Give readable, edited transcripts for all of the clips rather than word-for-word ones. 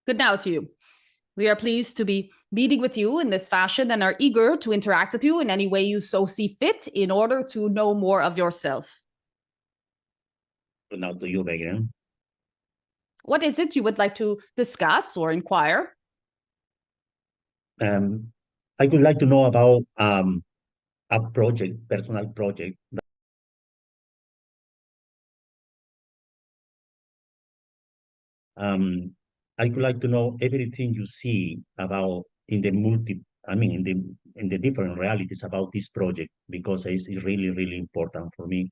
Good now to you. We are pleased to be meeting with you in this fashion and are eager to interact with you in any way you so see fit in order to know more of yourself. Good now to you, Vagrein. What is it you would like to discuss or inquire? I would like to know about a project, personal project. I would like to know everything you see about in the different realities about this project, because it's really, really important for me.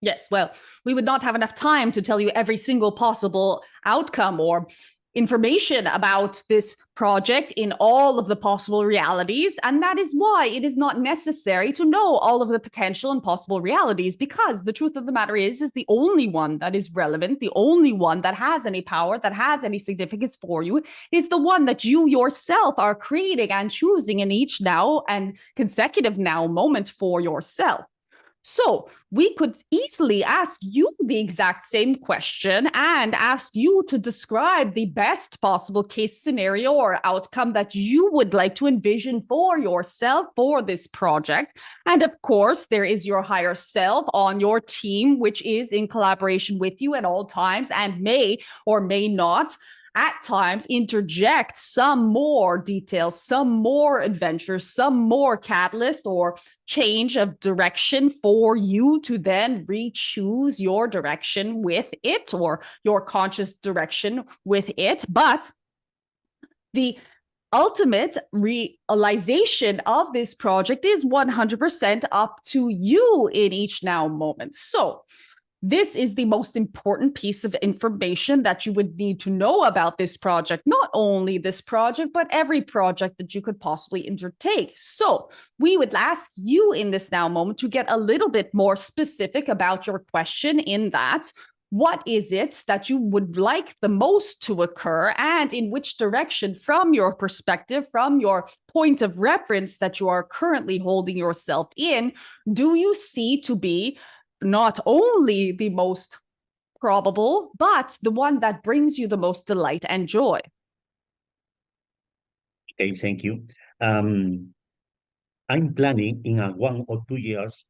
Yes, well, we would not have enough time to tell you every single possible outcome or information about this project in all of the possible realities. And that is why it is not necessary to know all of the potential and possible realities, because the truth of the matter is the only one that is relevant, the only one that has any power, that has any significance for you, is the one that you yourself are creating and choosing in each now and consecutive now moment for yourself. So we could easily ask you the exact same question and ask you to describe the best possible case scenario or outcome that you would like to envision for yourself for this project. And of course, there is your higher self on your team, which is in collaboration with you at all times and may or may not at times interject some more details, some more adventures, some more catalyst or change of direction for you to then re-choose your direction with it or your conscious direction with it. But the ultimate realization of this project is 100% up to you in each now moment. So this is the most important piece of information that you would need to know about this project, not only this project, but every project that you could possibly undertake. So we would ask you in this now moment to get a little bit more specific about your question in that. What is it that you would like the most to occur, and in which direction, from your perspective, from your point of reference that you are currently holding yourself in, do you see to be not only the most probable, but the one that brings you the most delight and joy? Okay, thank you. I'm planning in 1 or 2 years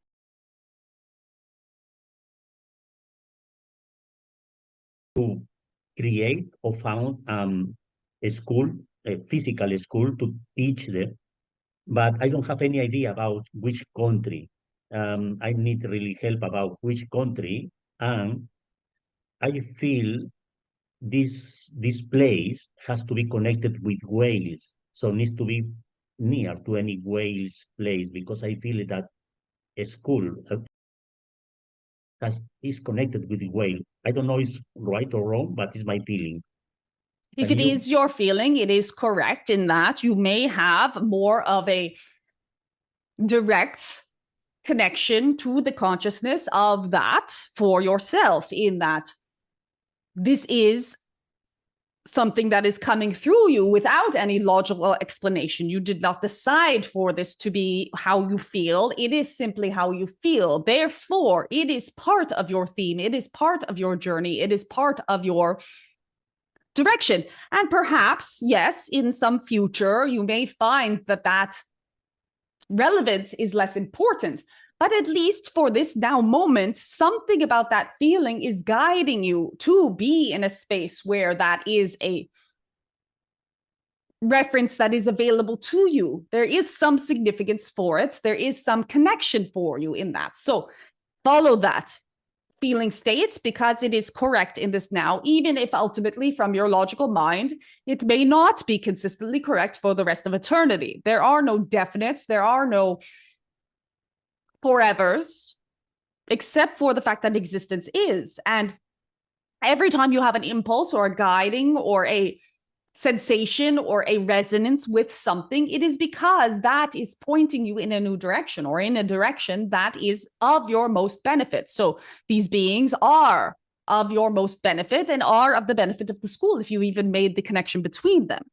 to create or found a school, a physical school to teach them, but I don't have any idea about which country. I need really help about which country, and I feel this place has to be connected with Wales, so needs to be near to any Wales place, because I feel that a school is connected with Wales. I don't know if it's right or wrong, but it's my feeling. If it is your feeling, it is correct in that you may have more of a direct connection to the consciousness of that for yourself, in that this is something that is coming through you without any logical explanation. You did not decide for this to be how you feel. It is simply how you feel. Therefore, it is part of your theme. It is part of your journey. It is part of your direction. And perhaps, yes, in some future, you may find that relevance is less important. But at least for this now moment, something about that feeling is guiding you to be in a space where that is a reference that is available to you. There is some significance for it. There is some connection for you in that. So follow that feeling state, because it is correct in this now, even if ultimately from your logical mind, it may not be consistently correct for the rest of eternity. There are no definites. There are no forevers, except for the fact that existence is. And every time you have an impulse or a guiding or a sensation or a resonance with something, it is because that is pointing you in a new direction, or in a direction that is of your most benefit. So these beings are of your most benefit and are of the benefit of the school, if you even made the connection between them.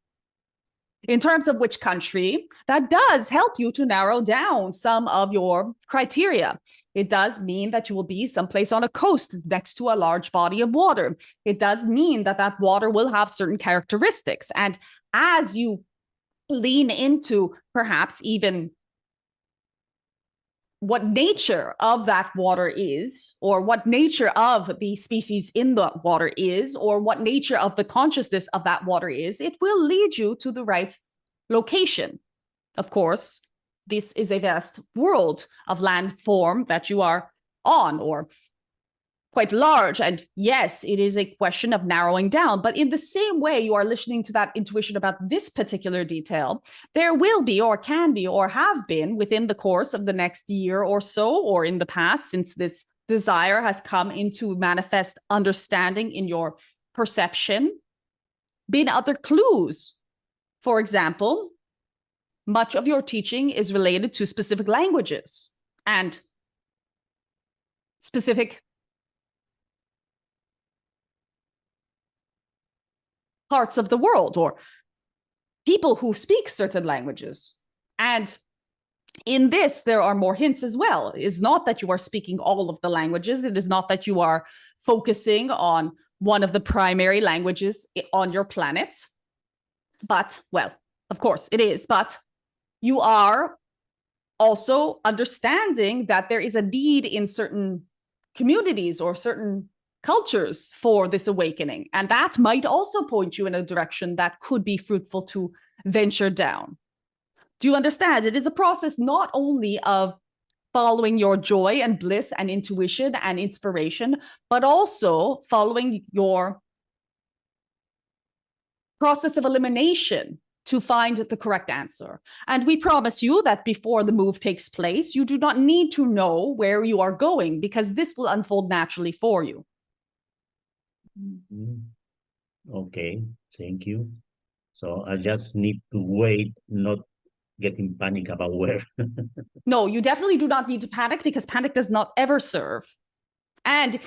In terms of which country, that does help you to narrow down some of your criteria. It does mean that you will be someplace on a coast next to a large body of water. It does mean that that water will have certain characteristics. And as you lean into perhaps even what nature of that water is, or what nature of the species in the water is, or what nature of the consciousness of that water is, it will lead you to the right location. Of course, this is a vast world of land form that you are on, or quite large. And yes, it is a question of narrowing down. But in the same way you are listening to that intuition about this particular detail, there will be, or can be, or have been within the course of the next year or so, or in the past, since this desire has come into manifest understanding in your perception, been other clues. For example, much of your teaching is related to specific languages and specific parts of the world, or people who speak certain languages. And in this, there are more hints as well. It is not that you are speaking all of the languages. It is not that you are focusing on one of the primary languages on your planet. But, well, of course it is. But you are also understanding that there is a need in certain communities or certain cultures for this awakening. And that might also point you in a direction that could be fruitful to venture down. Do you understand? It is a process not only of following your joy and bliss and intuition and inspiration, but also following your process of elimination to find the correct answer. And we promise you that before the move takes place, you do not need to know where you are going, because this will unfold naturally for you. Okay, thank you. So I just need to wait, not get in panic about where. No, you definitely do not need to panic, because panic does not ever serve. And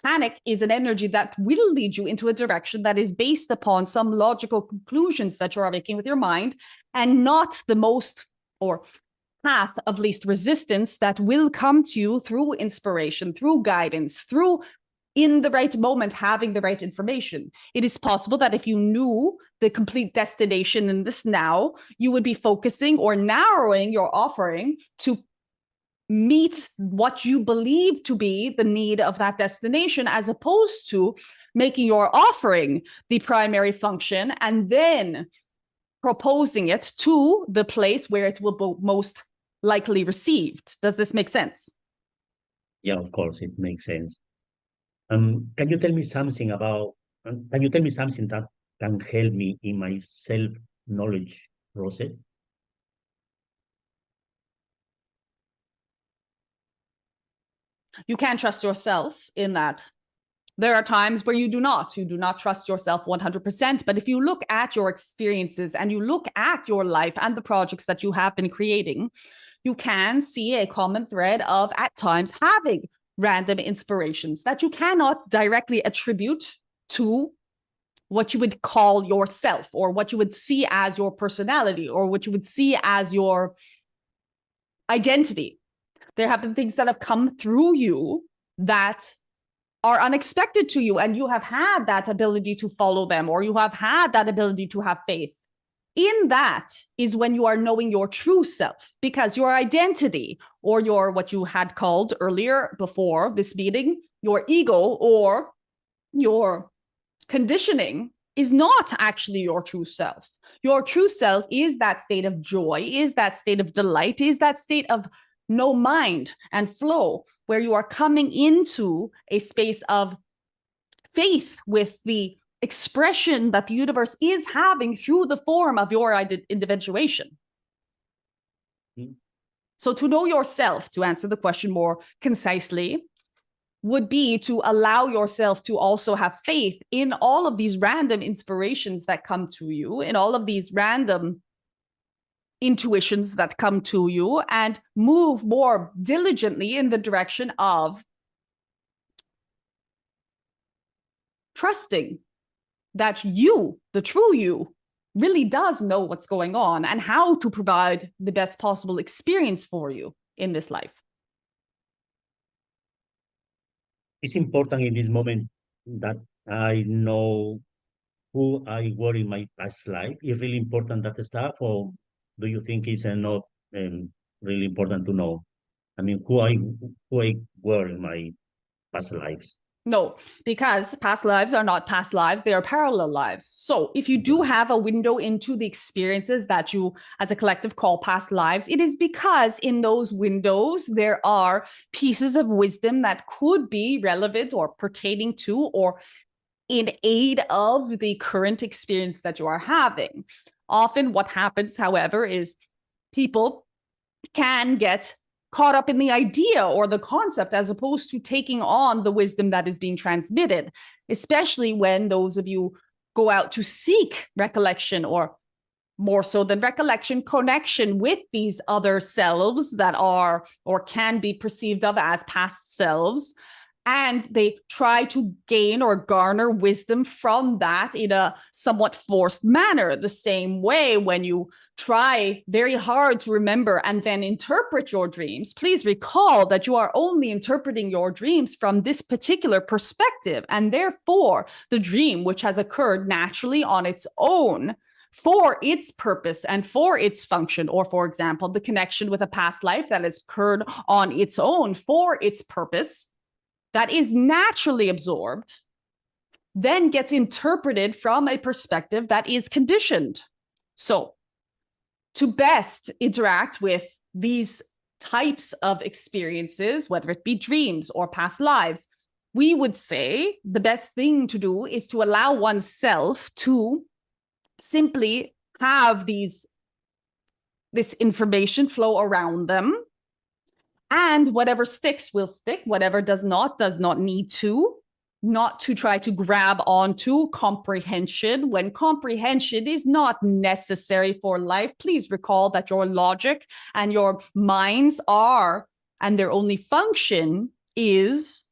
panic is an energy that will lead you into a direction that is based upon some logical conclusions that you are making with your mind, and not the most, or path of least resistance that will come to you through inspiration, through guidance, through in the right moment having the right information. It is possible that if you knew the complete destination in this now, you would be focusing or narrowing your offering to meet what you believe to be the need of that destination, as opposed to making your offering the primary function and then proposing it to the place where it will be most likely received. Does this make sense? Yeah, of course, it makes sense. Can you tell me something about, can you tell me something that can help me in my self-knowledge process? You can trust yourself in that. There are times where you do not trust yourself 100%. But if you look at your experiences and you look at your life and the projects that you have been creating, you can see a common thread of, at times, having random inspirations that you cannot directly attribute to what you would call yourself, or what you would see as your personality, or what you would see as your identity. There have been things that have come through you that are unexpected to you, and you have had that ability to follow them, or you have had that ability to have faith. In that is when you are knowing your true self, because your identity, or your, what you had called earlier before this meeting, your ego or your conditioning, is not actually your true self. Your true self is that state of joy, is that state of delight, is that state of no mind and flow, where you are coming into a space of faith with the expression that the universe is having through the form of your individuation. So to know yourself, to answer the question more concisely, would be to allow yourself to also have faith in all of these random inspirations that come to you, in all of these random intuitions that come to you, and move more diligently in the direction of trusting that you, the true you, really does know what's going on and how to provide the best possible experience for you in this life. it's important in this moment that I know who I were in my past life. Is really important that stuff, or do you think it's not really important to know? I mean, who I were in my past lives. No, because past lives are not past lives, they are parallel lives. So if you do Yeah. have a window into the experiences that you as a collective call past lives, it is because in those windows there are pieces of wisdom that could be relevant or pertaining to or in aid of the current experience that you are having. Often what happens, however, is people can get caught up in the idea or the concept as opposed to taking on the wisdom that is being transmitted, especially when those of you go out to seek recollection, or more so than recollection, connection with these other selves that are or can be perceived of as past selves. And they try to gain or garner wisdom from that in a somewhat forced manner. The same way when you try very hard to remember and then interpret your dreams, please recall that you are only interpreting your dreams from this particular perspective. And therefore, the dream, which has occurred naturally on its own, for its purpose and for its function, or for example, the connection with a past life that has occurred on its own for its purpose, that is naturally absorbed, then gets interpreted from a perspective that is conditioned. So, to best interact with these types of experiences, whether it be dreams or past lives, we would say the best thing to do is to allow oneself to simply have this information flow around them. And whatever sticks will stick, whatever does not need to, not to try to grab onto comprehension when comprehension is not necessary for life. Please recall that your logic and your minds are, and their only function is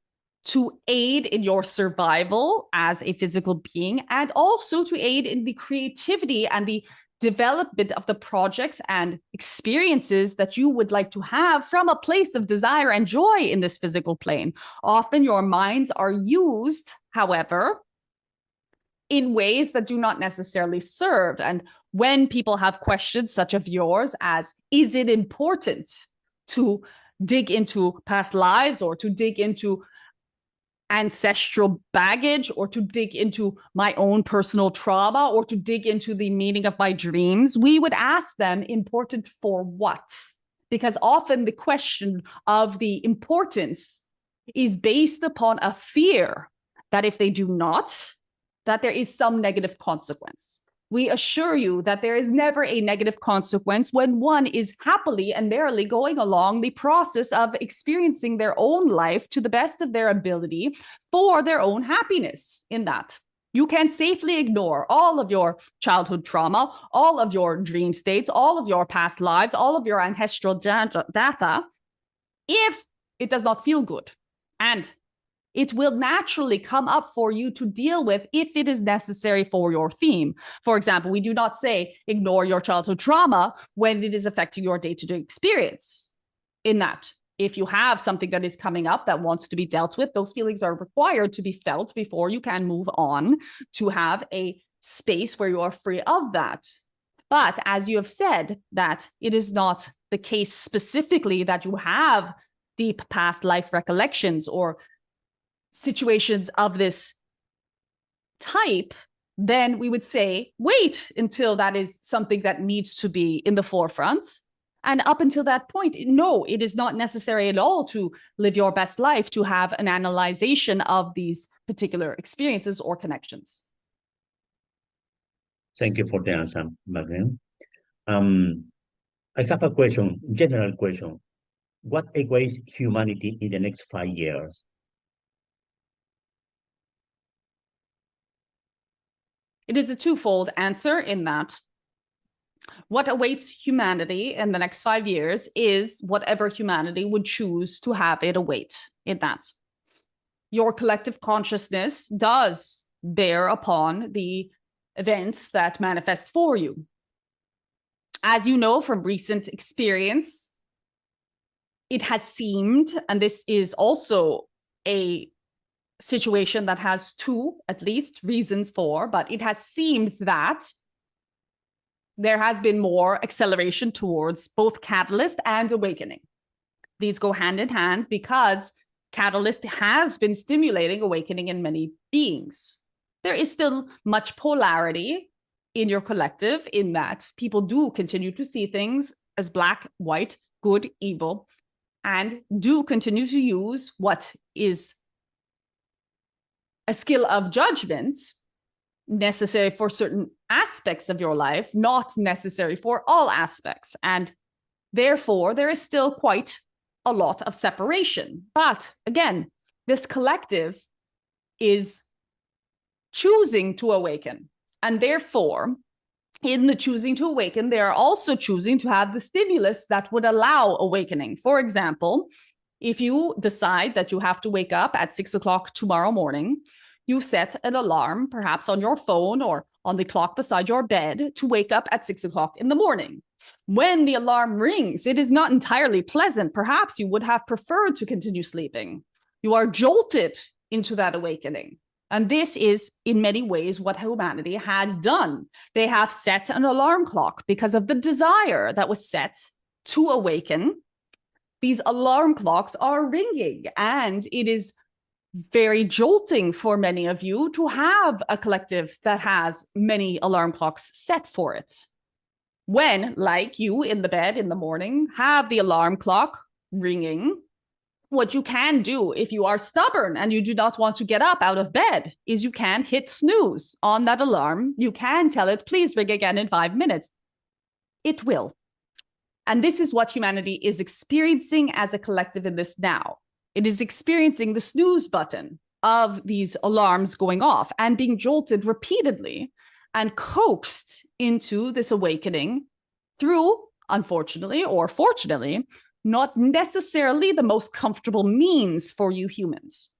to aid in your survival as a physical being, and also to aid in the creativity and the development of the projects and experiences that you would like to have from a place of desire and joy in this physical plane. Often your minds are used, however, in ways that do not necessarily serve. And when people have questions such as yours as, is it important to dig into past lives or to dig into ancestral baggage or to dig into my own personal trauma or to dig into the meaning of my dreams, we would ask them, important for what? Because often the question of the importance is based upon a fear that if they do not, that there is some negative consequence. We assure you that there is never a negative consequence when one is happily and merrily going along the process of experiencing their own life to the best of their ability for their own happiness in that. You can safely ignore all of your childhood trauma, all of your dream states, all of your past lives, all of your ancestral data, if it does not feel good. And it will naturally come up for you to deal with if it is necessary for your theme. For example, we do not say ignore your childhood trauma when it is affecting your day-to-day experience. In that, if you have something that is coming up that wants to be dealt with, those feelings are required to be felt before you can move on to have a space where you are free of that. But as you have said, that it is not the case specifically that you have deep past life recollections or situations of this type, then we would say, wait until that is something that needs to be in the forefront. And up until that point, no, it is not necessary at all to live your best life, to have an analyzation of these particular experiences or connections. Thank you for the answer, Vagrein. I have a question, general question. What awaits humanity in the next 5 years? It is a twofold answer in that what awaits humanity in the next 5 years is whatever humanity would choose to have it await in that. Your collective consciousness does bear upon the events that manifest for you. As you know from recent experience, it has seemed, and this is also a situation that has two, at least, reasons for, but it has seemed that there has been more acceleration towards both catalyst and awakening. These go hand in hand because catalyst has been stimulating awakening in many beings. There is still much polarity in your collective in that people do continue to see things as black, white, good, evil, and do continue to use what is a skill of judgment necessary for certain aspects of your life, not necessary for all aspects. And therefore, there is still quite a lot of separation. But again, this collective is choosing to awaken. And therefore, in the choosing to awaken, they are also choosing to have the stimulus that would allow awakening. For example, if you decide that you have to wake up at 6 o'clock tomorrow morning, you set an alarm, perhaps on your phone or on the clock beside your bed, to wake up at 6 o'clock in the morning. When the alarm rings, it is not entirely pleasant. Perhaps you would have preferred to continue sleeping. You are jolted into that awakening. And this is, in many ways, what humanity has done. They have set an alarm clock because of the desire that was set to awaken. These alarm clocks are ringing, and it is very jolting for many of you to have a collective that has many alarm clocks set for it. When, like you in the bed in the morning, have the alarm clock ringing, what you can do if you are stubborn and you do not want to get up out of bed is you can hit snooze on that alarm. You can tell it, please ring again in 5 minutes. It will. And this is what humanity is experiencing as a collective in this now. It is experiencing the snooze button of these alarms going off and being jolted repeatedly and coaxed into this awakening through, unfortunately or fortunately, not necessarily the most comfortable means for you humans.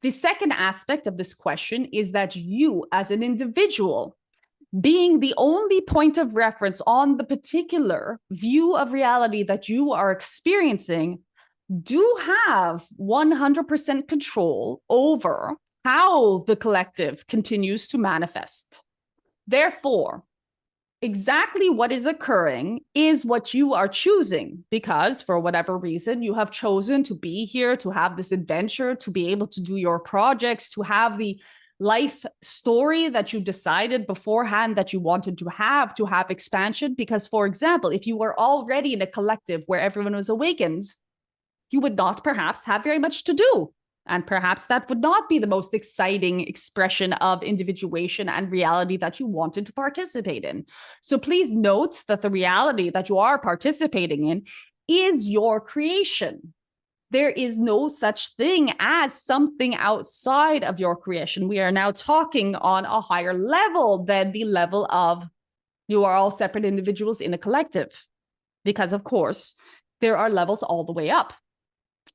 The second aspect of this question is that you, as an individual, being the only point of reference on the particular view of reality that you are experiencing, do have 100% control over how the collective continues to manifest. Therefore, exactly what is occurring is what you are choosing, because for whatever reason you have chosen to be here, to have this adventure, to be able to do your projects, to have the life story that you decided beforehand that you wanted to have expansion. Because, for example, if you were already in a collective where everyone was awakened, you would not perhaps have very much to do. And perhaps that would not be the most exciting expression of individuation and reality that you wanted to participate in. So please note that the reality that you are participating in is your creation. There is no such thing as something outside of your creation. We are now talking on a higher level than the level of you are all separate individuals in a collective. Because, of course, there are levels all the way up.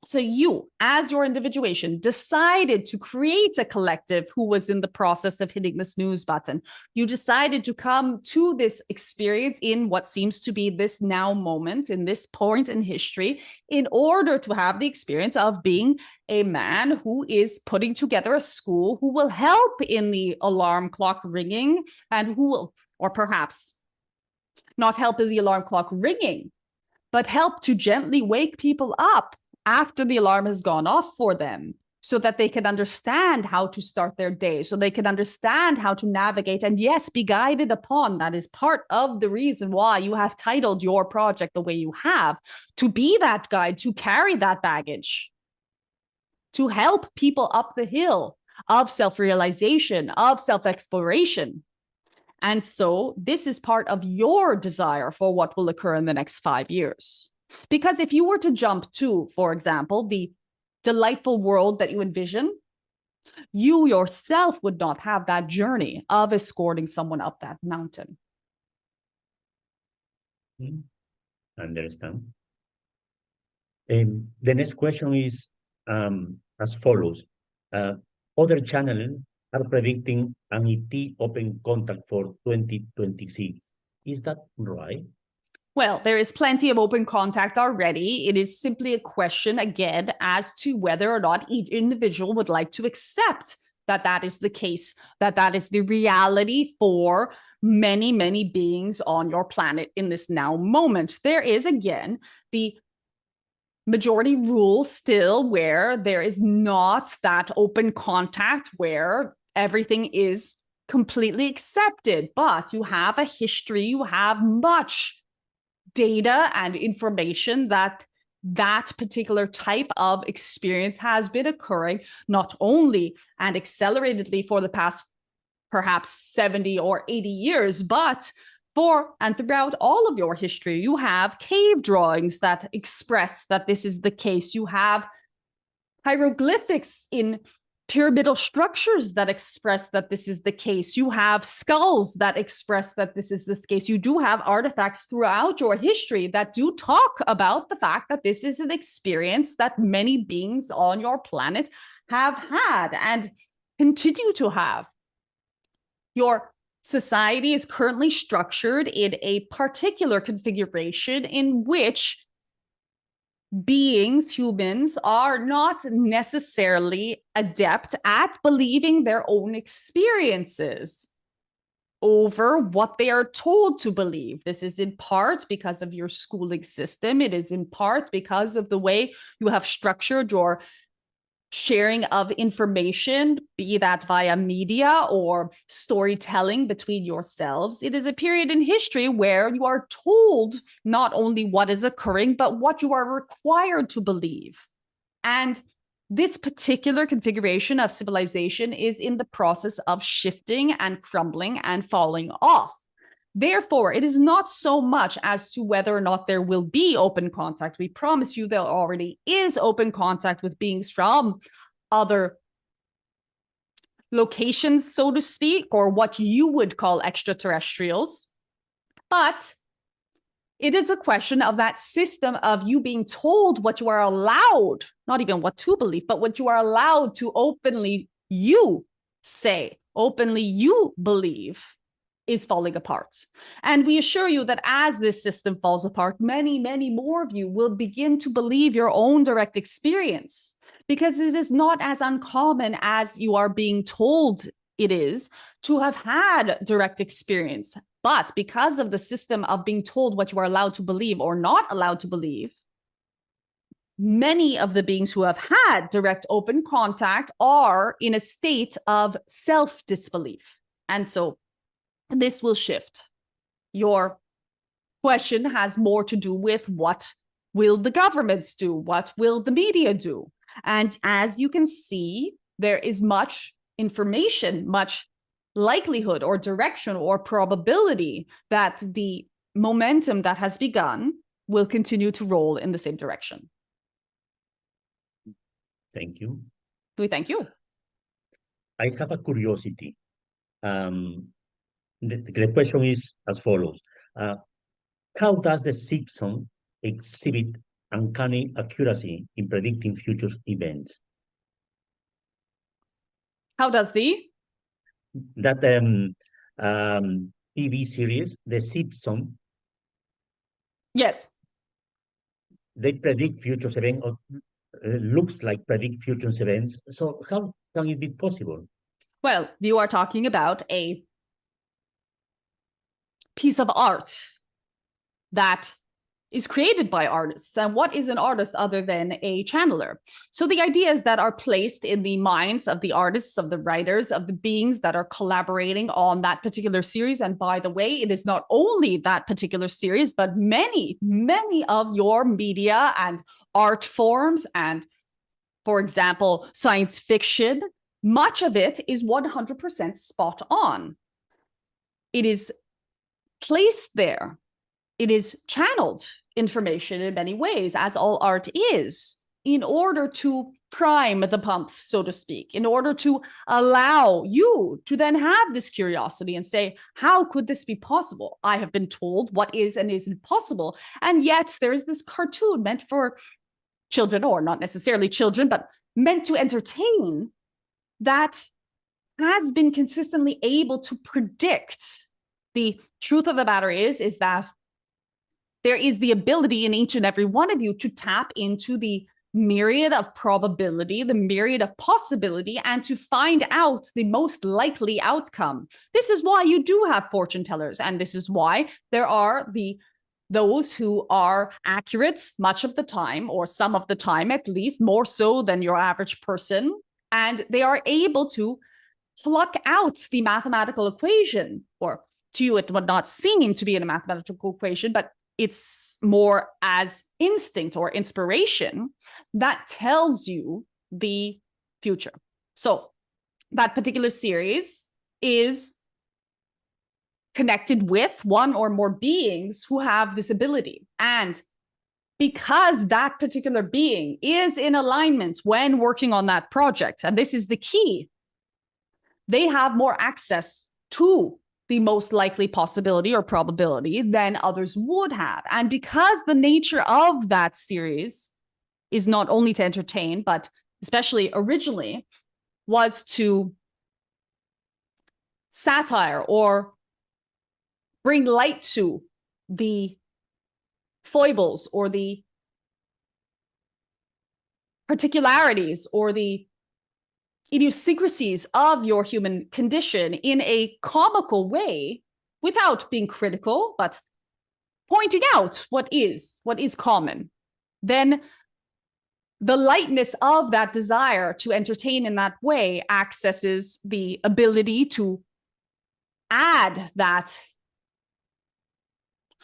So you, as your individuation, decided to create a collective who was in the process of hitting the snooze button. You decided to come to this experience in what seems to be this now moment, in this point in history, in order to have the experience of being a man who is putting together a school who will help in the alarm clock ringing and who will, or perhaps not help in the alarm clock ringing, but help to gently wake people up after the alarm has gone off for them, so that they can understand how to start their day, so they can understand how to navigate and, yes, be guided upon. That is part of the reason why you have titled your project the way you have, to be that guide, to carry that baggage, to help people up the hill of self-realization, of self-exploration. And so this is part of your desire for what will occur in the next 5 years. Because if you were to jump to, for example, the delightful world that you envision, you yourself would not have that journey of escorting someone up that mountain. Understand. The next question is as follows. Other channels are predicting an ET open contact for 2026. Is that right? Well, there is plenty of open contact already. It is simply a question, again, as to whether or not each individual would like to accept that that is the case, that that is the reality for many, many beings on your planet in this now moment. There is, again, the majority rule still where there is not that open contact where everything is completely accepted, but you have a history, you have much data and information that that particular type of experience has been occurring not only and acceleratedly for the past perhaps 70 or 80 years, but for and throughout all of your history. You have cave drawings that express that this is the case. You have hieroglyphics in pyramidal structures that express that this is the case. You have skulls that express that this is the case. You do have artifacts throughout your history that do talk about the fact that this is an experience that many beings on your planet have had and continue to have. Your society is currently structured in a particular configuration in which beings, humans, are not necessarily adept at believing their own experiences over what they are told to believe. This is in part because of your schooling system. It is in part because of the way you have structured your sharing of information, be that via media or storytelling between yourselves. It is a period in history where you are told not only what is occurring, but what you are required to believe. And this particular configuration of civilization is in the process of shifting and crumbling and falling off. Therefore, it is not so much as to whether or not there will be open contact. We promise you there already is open contact with beings from other locations, so to speak, or what you would call extraterrestrials. But it is a question of that system of you being told what you are allowed, not even what to believe, but what you are allowed to openly you say, openly you believe, is falling apart. And we assure you that as this system falls apart, many, many more of you will begin to believe your own direct experience, because it is not as uncommon as you are being told it is to have had direct experience. But because of the system of being told what you are allowed to believe or not allowed to believe, many of the beings who have had direct open contact are in a state of self-disbelief. And so this will shift. Your question has more to do with what will the governments do? What will the media do? And as you can see, there is much information, much likelihood or direction or probability that the momentum that has begun will continue to roll in the same direction. Thank you. We thank you. I have a curiosity. The question is as follows. How does the Simpsons exhibit uncanny accuracy in predicting future events? How does that TV series, The Simpsons? Yes. They predict future events, or looks like predict future events. So how can it be possible? Well, you are talking about a piece of art that is created by artists. And what is an artist other than a channeler? So the ideas that are placed in the minds of the artists, of the writers, of the beings that are collaborating on that particular series. And by the way, it is not only that particular series, but many, many of your media and art forms and, for example, science fiction, much of it is 100% spot on. It is placed there. It is channeled information in many ways, as all art is, in order to prime the pump, so to speak, in order to allow you to then have this curiosity and say, how could this be possible? I have been told what is and isn't possible. And yet there is this cartoon meant for children, or not necessarily children, but meant to entertain, that has been consistently able to predict. The truth of the matter is that there is the ability in each and every one of you to tap into the myriad of probability, the myriad of possibility, and to find out the most likely outcome. This is why you do have fortune tellers, and this is why there are those who are accurate much of the time, or some of the time at least, more so than your average person, and they are able to pluck out the mathematical equation, or to you it would not seem to be a mathematical equation, but it's more as instinct or inspiration that tells you the future. So that particular series is connected with one or more beings who have this ability. And because that particular being is in alignment when working on that project, and this is the key, they have more access to the most likely possibility or probability than others would have. And because the nature of that series is not only to entertain, but especially originally was to satire or bring light to the foibles or the particularities or the idiosyncrasies of your human condition in a comical way, without being critical, but pointing out what is common, then the lightness of that desire to entertain in that way accesses the ability to add that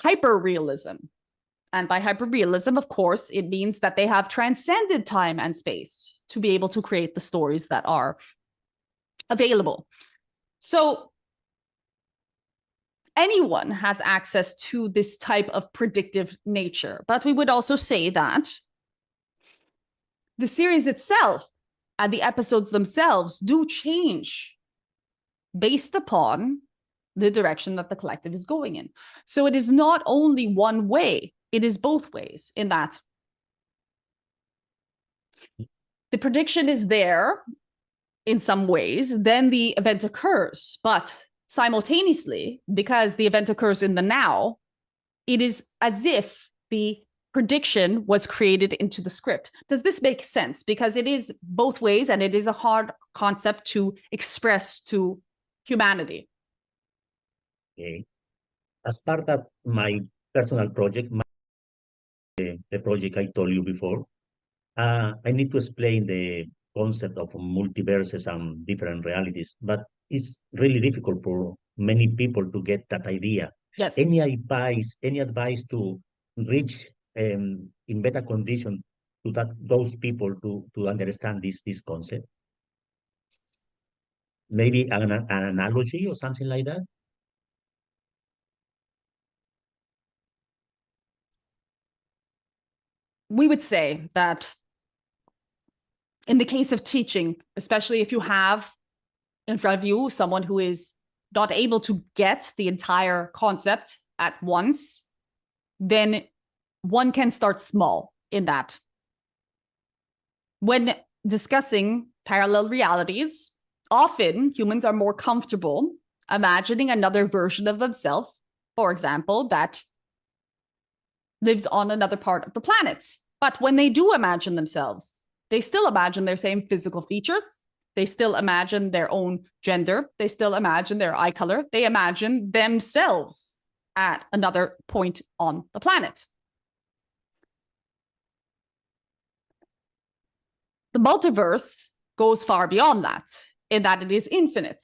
hyperrealism. And by hyperrealism, of course, it means that they have transcended time and space to be able to create the stories that are available. So anyone has access to this type of predictive nature. But we would also say that the series itself and the episodes themselves do change based upon the direction that the collective is going in. So it is not only one way, it is both ways, in that the prediction is there in some ways, then the event occurs. But simultaneously, because the event occurs in the now, it is as if the prediction was created into the script. Does this make sense? Because it is both ways, and it is a hard concept to express to humanity. Okay. As part of my personal project, the project I told you before, I need to explain the concept of multiverses and different realities, but it's really difficult for many people to get that idea. Yes. Any advice to reach in better condition to those people to understand this concept? Maybe an analogy or something like that? We would say that in the case of teaching, especially if you have in front of you someone who is not able to get the entire concept at once, then one can start small in that. When discussing parallel realities, often humans are more comfortable imagining another version of themselves, for example, that lives on another part of the planet. But when they do imagine themselves, they still imagine their same physical features. They still imagine their own gender. They still imagine their eye color. They imagine themselves at another point on the planet. The multiverse goes far beyond that, in that it is infinite.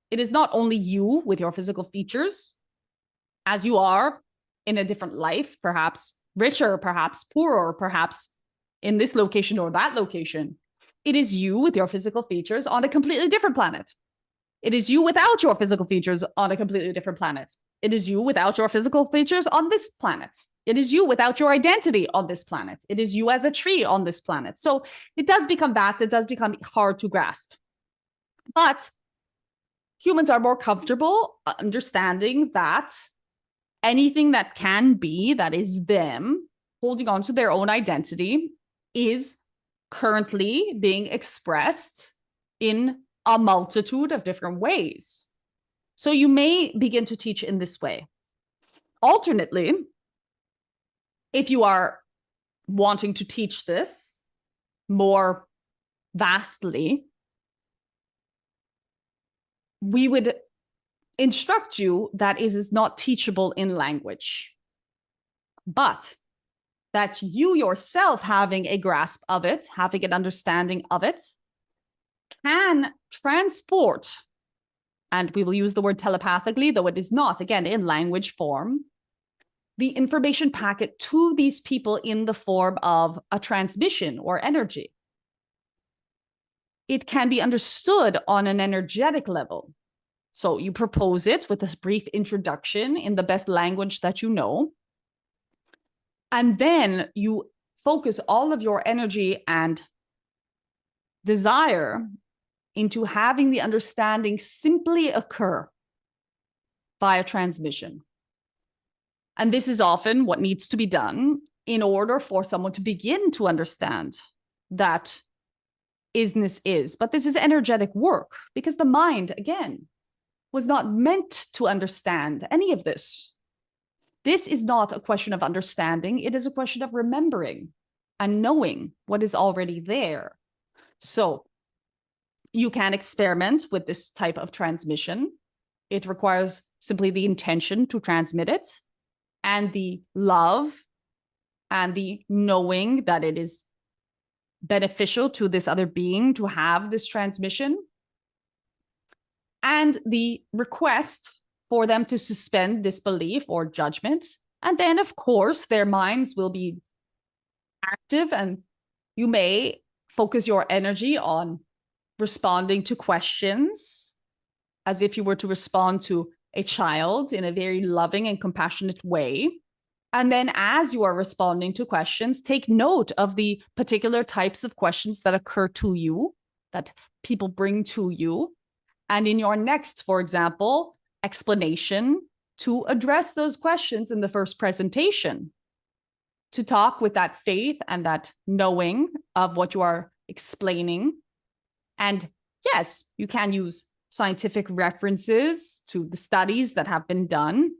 It is not only you with your physical features, as you are in a different life, perhaps richer, perhaps poorer, perhaps in this location or that location. It is you with your physical features on a completely different planet. It is you without your physical features on a completely different planet. It is you without your physical features on this planet. It is you without your identity on this planet. It is you as a tree on this planet. So it does become vast. It does become hard to grasp. But humans are more comfortable understanding that anything that can be, that is them, holding on to their own identity, is currently being expressed in a multitude of different ways. So you may begin to teach in this way. Alternately, If you are wanting to teach this more vastly, we would instruct you that it is not teachable in language, but that you yourself, having a grasp of it, having an understanding of it, can transport, and we will use the word telepathically, though it is not, again, in language form, the information packet to these people in the form of a transmission or energy. It can be understood on an energetic level. So you propose it with a brief introduction in the best language that you know. And then you focus all of your energy and desire into having the understanding simply occur via transmission. And this is often what needs to be done in order for someone to begin to understand that isness is. But this is energetic work, because the mind, again, was not meant to understand any of this. This is not a question of understanding. It is a question of remembering and knowing what is already there. So you can experiment with this type of transmission. It requires simply the intention to transmit it and the love and the knowing that it is beneficial to this other being to have this transmission, and the request for them to suspend disbelief or judgment. And then, of course, their minds will be active, and you may focus your energy on responding to questions as if you were to respond to a child in a very loving and compassionate way. And then as you are responding to questions, take note of the particular types of questions that occur to you, that people bring to you. And in your next, for example, explanation, to address those questions in the first presentation, to talk with that faith and that knowing of what you are explaining. And yes, you can use scientific references to the studies that have been done.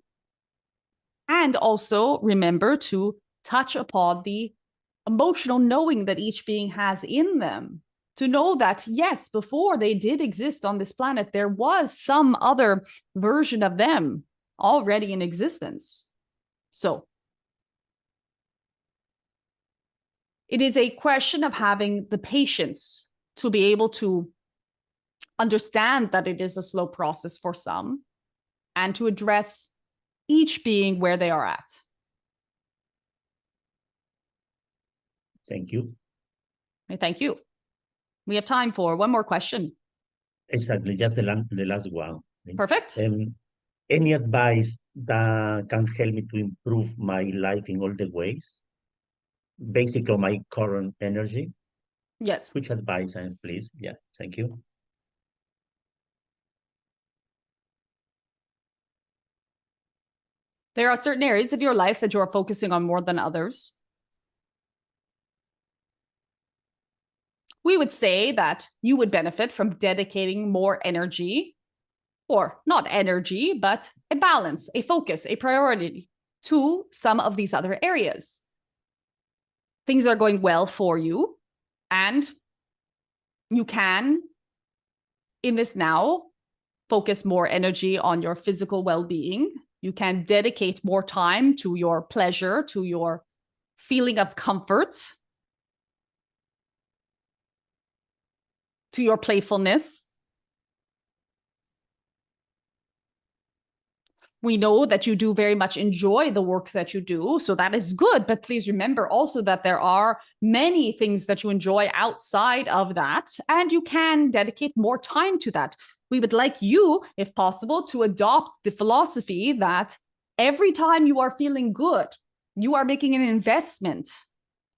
And also remember to touch upon the emotional knowing that each being has in them. To know that, yes, before they did exist on this planet, there was some other version of them already in existence. So it is a question of having the patience to be able to understand that it is a slow process for some, and to address each being where they are at. Thank you. Thank you. We have time for one more question. Exactly, just the last one. Perfect. Any advice that can help me to improve my life in all the ways, basically my current energy? Yes. Which advice, please? Yeah, thank you. There are certain areas of your life that you are focusing on more than others. We would say that you would benefit from dedicating more energy, or not energy, but a balance, a focus, a priority to some of these other areas. Things are going well for you, and you can, in this now, focus more energy on your physical well-being. You can dedicate more time to your pleasure, to your feeling of comfort, to your playfulness. We know that you do very much enjoy the work that you do, so that is good. But please remember also that there are many things that you enjoy outside of that, and you can dedicate more time to that. We would like you, if possible, to adopt the philosophy that every time you are feeling good, you are making an investment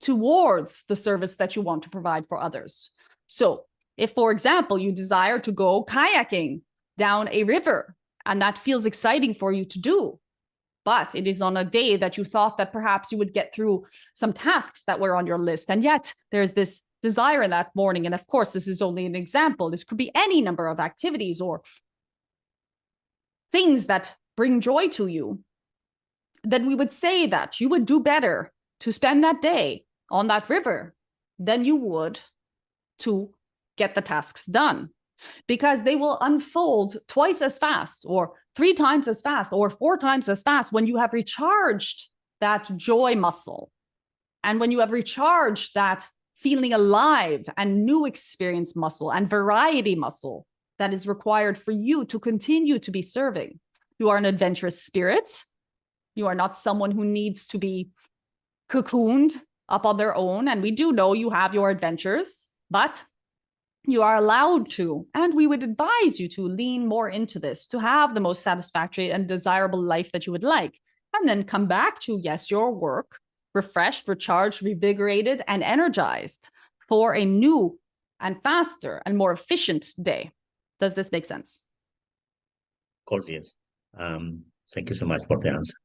towards the service that you want to provide for others. So if, for example, you desire to go kayaking down a river, and that feels exciting for you to do, but it is on a day that you thought that perhaps you would get through some tasks that were on your list, and yet there's this desire in that morning. And of course, this is only an example. This could be any number of activities or things that bring joy to you. Then we would say that you would do better to spend that day on that river than you would to get the tasks done, because they will unfold twice as fast or 3 times as fast or 4 times as fast when you have recharged that joy muscle and when you have recharged that feeling alive and new experience muscle and variety muscle that is required for you to continue to be serving. You are an adventurous spirit. You are not someone who needs to be cocooned up on their own. And we do know you have your adventures, but you are allowed to, and we would advise you to lean more into this to have the most satisfactory and desirable life that you would like. And then come back to, yes, your work, refreshed, recharged, revigorated, and energized for a new and faster and more efficient day. Does this make sense? Of course, yes. Thank you so much for the answer.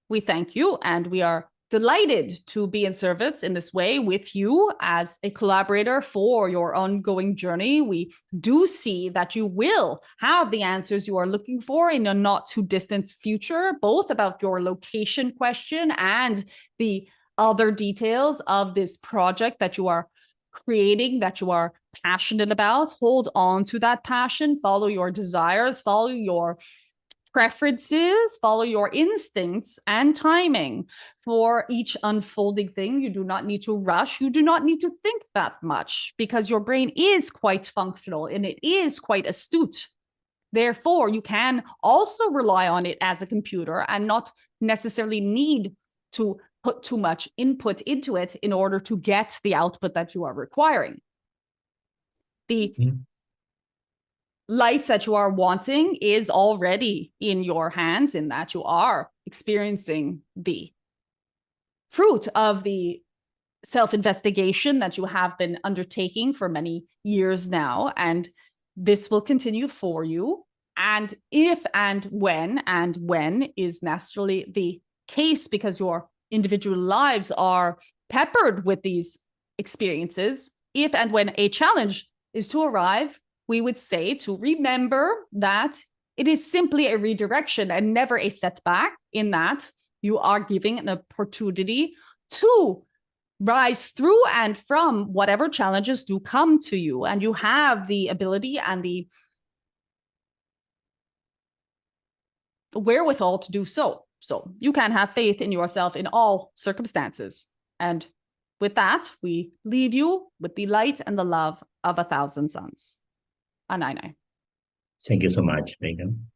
We thank you, and we are delighted to be in service in this way with you as a collaborator for your ongoing journey. We do see that you will have the answers you are looking for in a not too distant future, both about your location question and the other details of this project that you are creating, that you are passionate about. Hold on to that passion, follow your desires, follow your preferences, follow your instincts and timing for each unfolding thing. You do not need to rush. You do not need to think that much because your brain is quite functional and it is quite astute. Therefore, you can also rely on it as a computer and not necessarily need to put too much input into it in order to get the output that you are requiring. The life that you are wanting is already in your hands, in that you are experiencing the fruit of the self-investigation that you have been undertaking for many years now. And this will continue for you. And if and when is naturally the case, because your individual lives are peppered with these experiences, if and when a challenge is to arrive, we would say to remember that it is simply a redirection and never a setback, in that you are giving an opportunity to rise through and from whatever challenges do come to you. And you have the ability and the wherewithal to do so. So you can have faith in yourself in all circumstances. And with that, we leave you with the light and the love of 1,000 suns. Anai. Thank you so much, Megan.